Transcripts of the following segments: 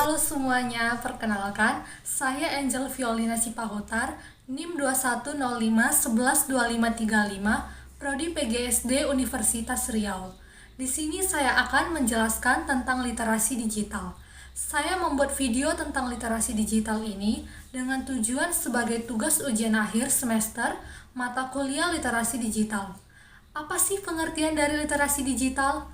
Halo semuanya, perkenalkan, saya Angel Violina Sipahutar, NIM 2105112535, Prodi PGSD Universitas Riau. Di sini saya akan menjelaskan tentang literasi digital. Saya membuat video tentang literasi digital ini dengan tujuan sebagai tugas ujian akhir semester mata kuliah literasi digital. Apa sih pengertian dari literasi digital?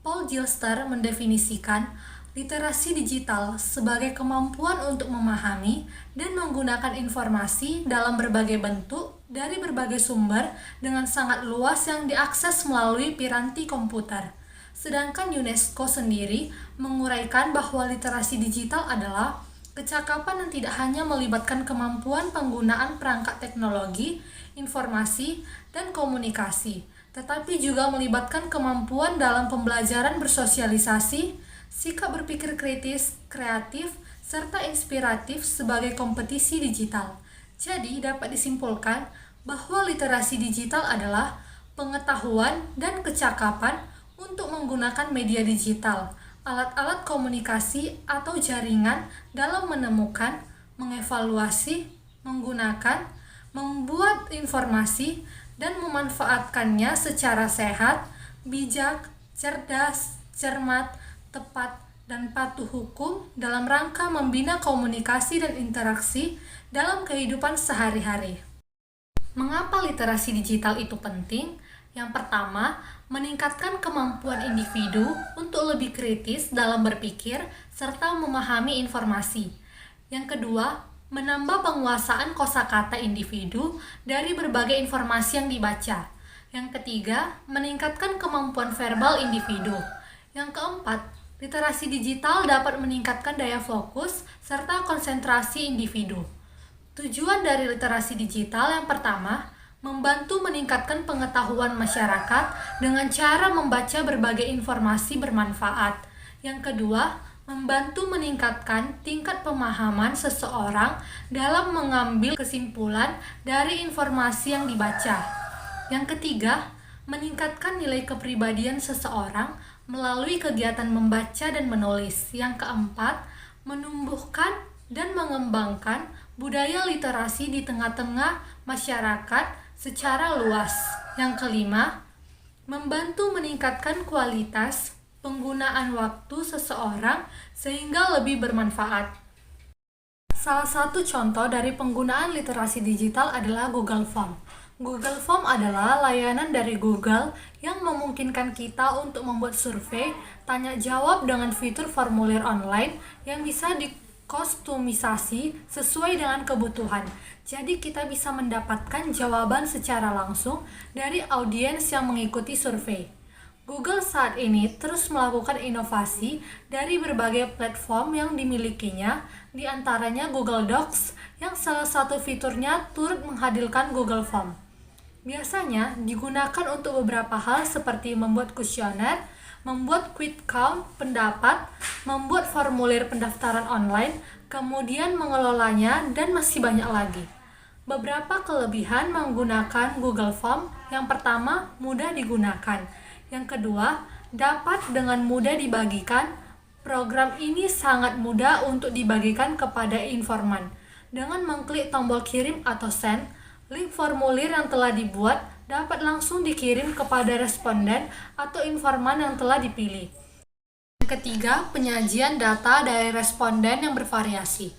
Paul Gilster mendefinisikan literasi digital sebagai kemampuan untuk memahami dan menggunakan informasi dalam berbagai bentuk dari berbagai sumber dengan sangat luas yang diakses melalui piranti komputer. Sedangkan UNESCO sendiri menguraikan bahwa literasi digital adalah kecakapan yang tidak hanya melibatkan kemampuan penggunaan perangkat teknologi, informasi, dan komunikasi, tetapi juga melibatkan kemampuan dalam pembelajaran bersosialisasi, sikap berpikir kritis, kreatif, serta inspiratif sebagai kompetisi digital. Jadi, dapat disimpulkan bahwa literasi digital adalah pengetahuan dan kecakapan untuk menggunakan media digital, alat-alat komunikasi atau jaringan dalam menemukan, mengevaluasi, menggunakan, membuat informasi, dan memanfaatkannya secara sehat, bijak, cerdas, cermat, tepat, dan patuh hukum dalam rangka membina komunikasi dan interaksi dalam kehidupan sehari-hari. Mengapa literasi digital itu penting? Yang pertama, meningkatkan kemampuan individu untuk lebih kritis dalam berpikir serta memahami informasi. Yang kedua, menambah penguasaan kosakata individu dari berbagai informasi yang dibaca. Yang ketiga, meningkatkan kemampuan verbal individu. Yang keempat, literasi digital dapat meningkatkan daya fokus serta konsentrasi individu. Tujuan dari literasi digital yang pertama, membantu meningkatkan pengetahuan masyarakat dengan cara membaca berbagai informasi bermanfaat. Yang kedua, membantu meningkatkan tingkat pemahaman seseorang dalam mengambil kesimpulan dari informasi yang dibaca. Yang ketiga, meningkatkan nilai kepribadian seseorang melalui kegiatan membaca dan menulis. Yang keempat, menumbuhkan dan mengembangkan budaya literasi di tengah-tengah masyarakat secara luas. Yang kelima, membantu meningkatkan kualitas penggunaan waktu seseorang sehingga lebih bermanfaat. Salah satu contoh dari penggunaan literasi digital adalah Google Form. Google Form adalah layanan dari Google yang memungkinkan kita untuk membuat survei, tanya jawab dengan fitur formulir online yang bisa dikostumisasi sesuai dengan kebutuhan. Jadi kita bisa mendapatkan jawaban secara langsung dari audiens yang mengikuti survei. Google saat ini terus melakukan inovasi dari berbagai platform yang dimilikinya, di antaranya Google Docs yang salah satu fiturnya turut menghadirkan Google Form. Biasanya digunakan untuk beberapa hal seperti membuat kuesioner, membuat quick count pendapat, membuat formulir pendaftaran online, kemudian mengelolanya, dan masih banyak lagi. Beberapa kelebihan menggunakan Google Form: yang pertama, mudah digunakan. Yang kedua, dapat dengan mudah dibagikan. Program ini sangat mudah untuk dibagikan kepada informan. Dengan mengklik tombol kirim atau send, link formulir yang telah dibuat dapat langsung dikirim kepada responden atau informan yang telah dipilih. Yang ketiga, penyajian data dari responden yang bervariasi.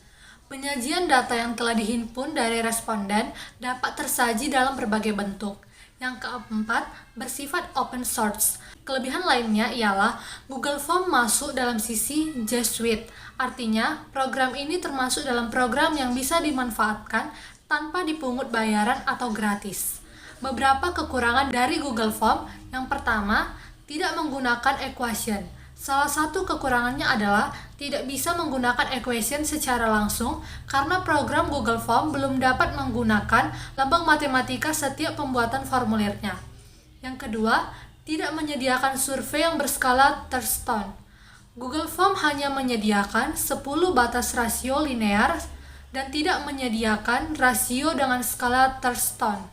Penyajian data yang telah dihimpun dari responden dapat tersaji dalam berbagai bentuk. Yang keempat, bersifat open source. Kelebihan lainnya ialah Google Form masuk dalam sisi G Suite. Artinya, program ini termasuk dalam program yang bisa dimanfaatkan tanpa dipungut bayaran atau gratis. Beberapa kekurangan dari Google Form: yang pertama, tidak menggunakan equation. Salah satu kekurangannya adalah tidak bisa menggunakan equation secara langsung karena program Google Form belum dapat menggunakan lambang matematika setiap pembuatan formulirnya. Yang kedua, tidak menyediakan survei yang berskala Thurston. Google Form hanya menyediakan 10 batas rasio linear dan tidak menyediakan rasio dengan skala Thurston.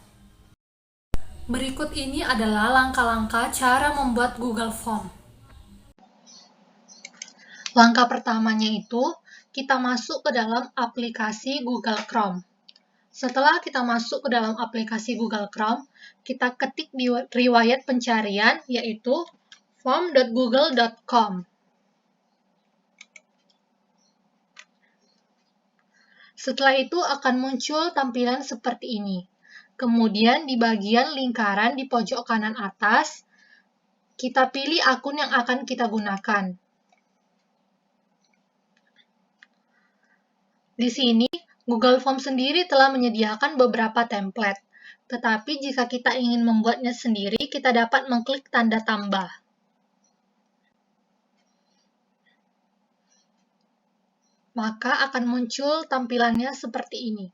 Berikut ini adalah langkah-langkah cara membuat Google Form. Langkah pertamanya itu, kita masuk ke dalam aplikasi Google Chrome. Setelah kita masuk ke dalam aplikasi Google Chrome, kita ketik di riwayat pencarian, yaitu form.google.com. Setelah itu akan muncul tampilan seperti ini. Kemudian di bagian lingkaran di pojok kanan atas, kita pilih akun yang akan kita gunakan. Di sini, Google Form sendiri telah menyediakan beberapa template. Tetapi jika kita ingin membuatnya sendiri, kita dapat mengklik tanda tambah. Maka akan muncul tampilannya seperti ini.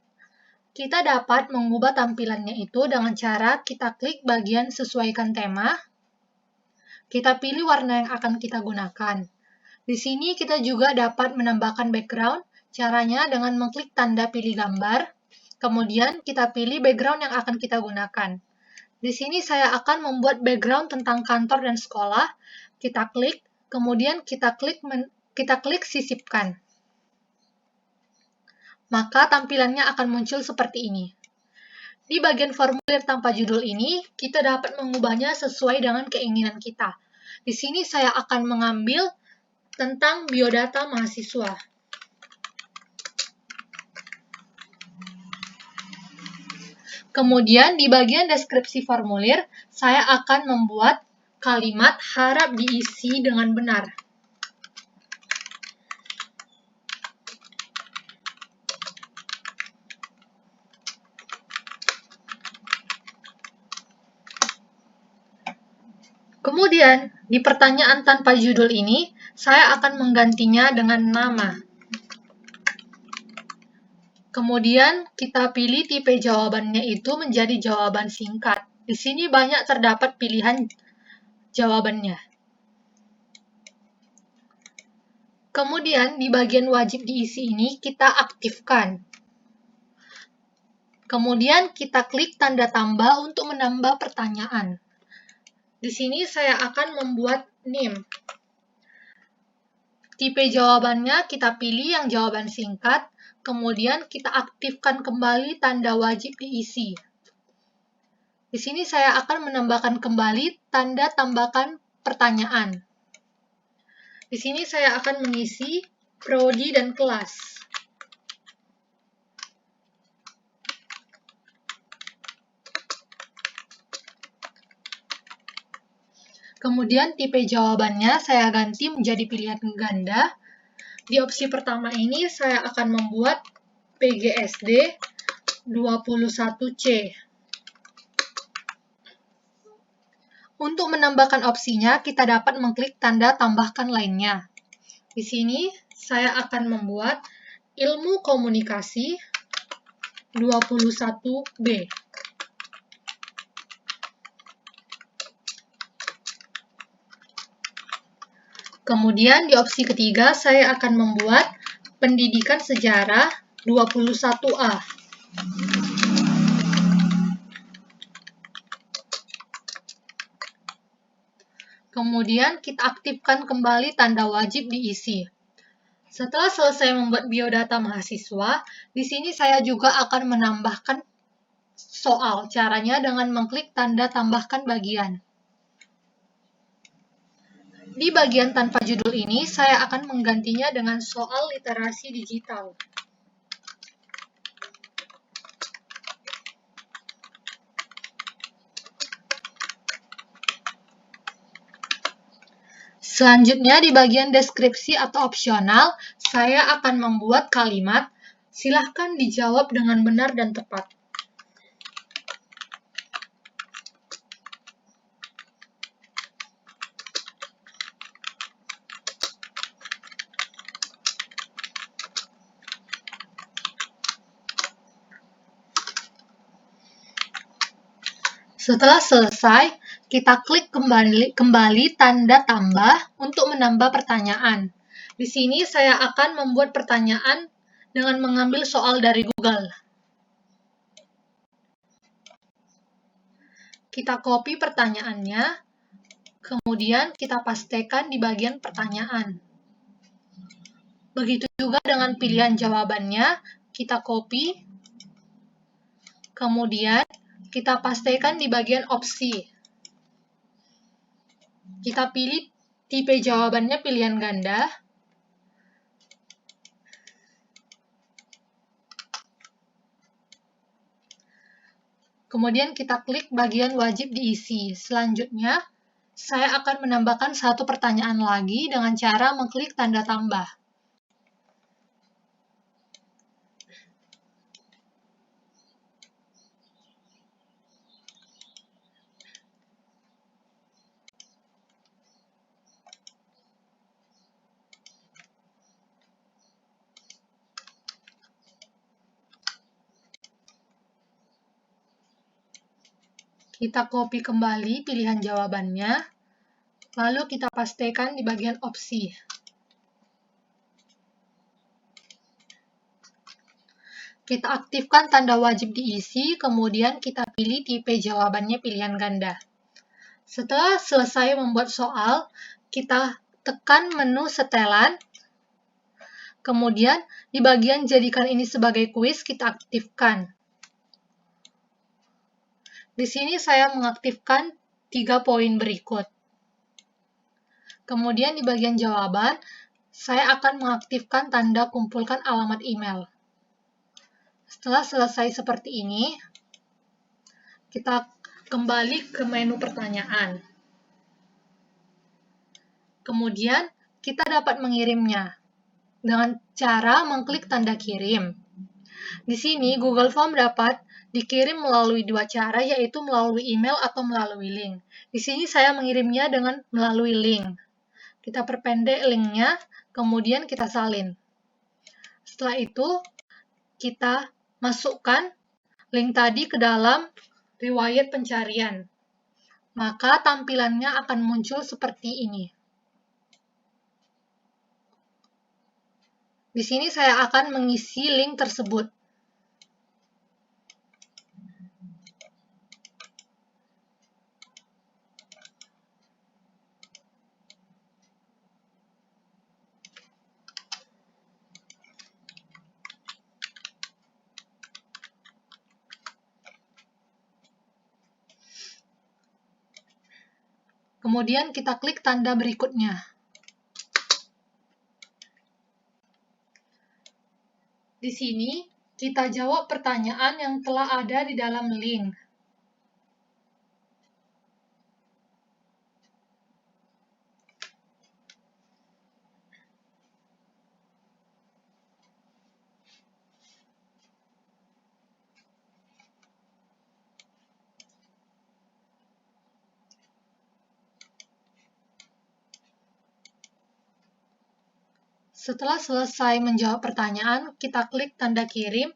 Kita dapat mengubah tampilannya itu dengan cara kita klik bagian sesuaikan tema. Kita pilih warna yang akan kita gunakan. Di sini kita juga dapat menambahkan background. Caranya dengan mengklik tanda pilih gambar. Kemudian kita pilih background yang akan kita gunakan. Di sini saya akan membuat background tentang kantor dan sekolah. Kita klik, kemudian kita klik sisipkan. Maka tampilannya akan muncul seperti ini. Di bagian formulir tanpa judul ini, kita dapat mengubahnya sesuai dengan keinginan kita. Di sini saya akan mengambil tentang biodata mahasiswa. Kemudian di bagian deskripsi formulir, saya akan membuat kalimat harap diisi dengan benar. Kemudian, di pertanyaan tanpa judul ini, saya akan menggantinya dengan nama. Kemudian, kita pilih tipe jawabannya itu menjadi jawaban singkat. Di sini banyak terdapat pilihan jawabannya. Kemudian, di bagian wajib diisi ini, kita aktifkan. Kemudian, kita klik tanda tambah untuk menambah pertanyaan. Di sini saya akan membuat name. Tipe jawabannya kita pilih yang jawaban singkat, kemudian kita aktifkan kembali tanda wajib diisi. Di sini saya akan menambahkan kembali tanda tambahkan pertanyaan. Di sini saya akan mengisi prodi dan kelas. Kemudian tipe jawabannya saya ganti menjadi pilihan ganda. Di opsi pertama ini saya akan membuat PGSD 21C. Untuk menambahkan opsinya, kita dapat mengklik tanda tambahkan lainnya. Di sini saya akan membuat ilmu komunikasi 21B. Kemudian di opsi ketiga, saya akan membuat pendidikan sejarah 21A. Kemudian kita aktifkan kembali tanda wajib diisi. Setelah selesai membuat biodata mahasiswa, di sini saya juga akan menambahkan soal. Caranya dengan mengklik tanda tambahkan bagian. Di bagian tanpa judul ini, saya akan menggantinya dengan soal literasi digital. Selanjutnya, di bagian deskripsi atau opsional, saya akan membuat kalimat, silahkan dijawab dengan benar dan tepat. Setelah selesai, kita klik kembali tanda tambah untuk menambah pertanyaan. Di sini saya akan membuat pertanyaan dengan mengambil soal dari Google. Kita copy pertanyaannya, kemudian kita pastekan di bagian pertanyaan. Begitu juga dengan pilihan jawabannya, kita copy, kemudian kita pastekan di bagian opsi. Kita pilih tipe jawabannya pilihan ganda. Kemudian kita klik bagian wajib diisi. Selanjutnya, saya akan menambahkan satu pertanyaan lagi dengan cara mengklik tanda tambah. Kita copy kembali pilihan jawabannya, lalu kita pastekan di bagian opsi. Kita aktifkan tanda wajib diisi, kemudian kita pilih tipe jawabannya pilihan ganda. Setelah selesai membuat soal, kita tekan menu setelan, kemudian di bagian jadikan ini sebagai kuis kita aktifkan. Di sini saya mengaktifkan 3 poin berikut. Kemudian di bagian jawaban, saya akan mengaktifkan tanda kumpulkan alamat email. Setelah selesai seperti ini, kita kembali ke menu pertanyaan. Kemudian, kita dapat mengirimnya dengan cara mengklik tanda kirim. Di sini, Google Form dapat dikirim melalui dua cara, yaitu melalui email atau melalui link. Di sini saya mengirimnya dengan melalui link. Kita perpendek linknya, kemudian kita salin. Setelah itu, kita masukkan link tadi ke dalam riwayat pencarian. Maka tampilannya akan muncul seperti ini. Di sini saya akan mengisi link tersebut. Kemudian kita klik tanda berikutnya. Di sini, kita jawab pertanyaan yang telah ada di dalam link. Setelah selesai menjawab pertanyaan, kita klik tanda kirim,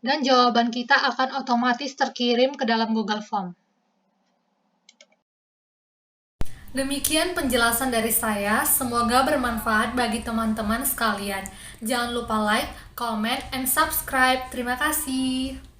dan jawaban kita akan otomatis terkirim ke dalam Google Form. Demikian penjelasan dari saya, semoga bermanfaat bagi teman-teman sekalian. Jangan lupa like, comment, and subscribe. Terima kasih.